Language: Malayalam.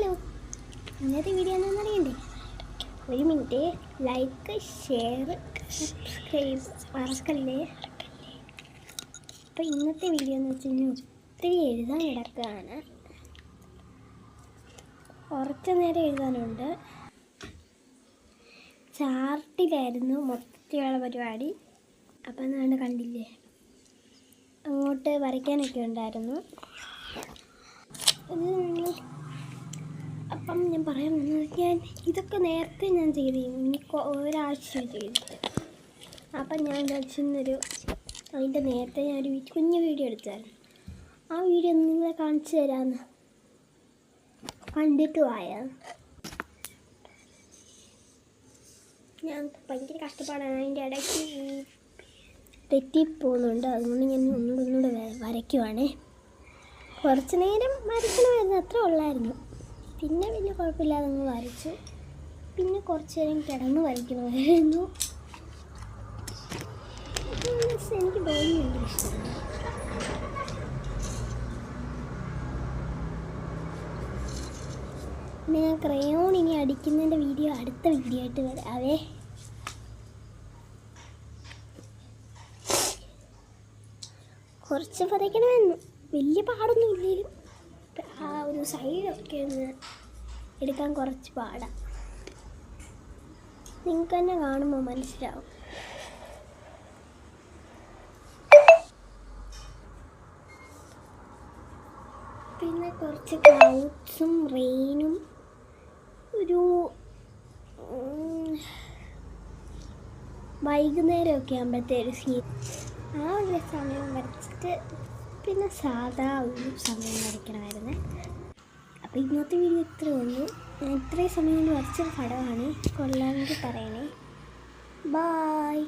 ഹലോ, ഇന്നത്തെ വീഡിയോ എന്താണെന്ന് അറിയണ്ടേ? ഒരു മിനിറ്റ്, ലൈക്ക്, ഷെയർ, സബ്സ്ക്രൈബ് മറക്കല്ലേ. അപ്പോൾ ഇന്നത്തെ വീഡിയോ എന്ന് വെച്ച് കഴിഞ്ഞാൽ ഒത്തിരി എഴുതാൻ കിടക്കുകയാണ്. കുറച്ച് നേരം എഴുതാനുണ്ട്. ചാർട്ടിലായിരുന്നു മൊത്തത്തിലുള്ള പരിപാടി. അപ്പം എന്നാണ് കണ്ടില്ലേ, അങ്ങോട്ട് വരയ്ക്കാനൊക്കെ ഉണ്ടായിരുന്നു. അപ്പം ഞാൻ പറയാൻ വന്നത്, ഞാൻ ഇതൊക്കെ നേരത്തെ ഞാൻ ചെയ്തിരുന്നു, ഒരാഴ്ച ചെയ്തിട്ട്. അപ്പം ഞാൻ വിചാരിച്ചിരുന്നൊരു അതിൻ്റെ നേരത്തെ ഞാനൊരു കുഞ്ഞു വീഡിയോ എടുത്തായിരുന്നു. ആ വീഡിയോ ഒന്ന് നിങ്ങളെ കാണിച്ചു തരാമെന്ന്. കണ്ടിട്ട് പോയാൽ ഞാൻ ഭയങ്കര കഷ്ടപ്പാടാണ്. അതിൻ്റെ ഇടയ്ക്ക് തെറ്റിപ്പോകുന്നുണ്ട്. അതുകൊണ്ട് ഞാൻ ഒന്നുകൂടെ വരയ്ക്കുവാണേ. കുറച്ച് നേരം വരയ്ക്കണമായിരുന്നു, അത്ര ഉള്ളായിരുന്നു. പിന്നെ വലിയ കുഴപ്പമില്ലാതെ അങ്ങ് വരച്ചു. പിന്നെ കുറച്ച് നേരം കിടന്ന് വരയ്ക്കണമായിരുന്നു. എനിക്ക് തോന്നി ഭയങ്കര ഇഷ്ടമാണ്. പിന്നെ ഞാൻ ക്രയോൺ ഇനി അടിക്കുന്നതിൻ്റെ വീഡിയോ അടുത്ത വീഡിയോ ആയിട്ട് വരാവേ. കുറച്ച് വരയ്ക്കണമായിരുന്നു, വലിയ പാടൊന്നും ഇല്ലെങ്കിലും ആ ഒരു സൈഡൊക്കെ ഒന്ന് എടുക്കാൻ കുറച്ച് പാടാണ്. നിങ്ങൾക്ക് തന്നെ കാണുമ്പോൾ മനസ്സിലാവും. പിന്നെ കുറച്ച് ക്ലൗഡ്സും റെയിനും ഒരു വൈകുന്നേരമൊക്കെ ആകുമ്പോഴത്തേക്ക് സീൻ, ആ ഒരു സമയം വരച്ചിട്ട് പിന്നെ സാധാ ഒരു സമയം വരയ്ക്കണമായിരുന്നേ. അപ്പോൾ ഇന്നത്തെ വീഡിയോ ഇത്രയേ ഉള്ളൂ. ഞാൻ ഇത്രയും സമയം കൊണ്ട് വരച്ചൊരു പടമാണ്. കൊള്ളാമെങ്കിൽ പറയണേ. ബായ്.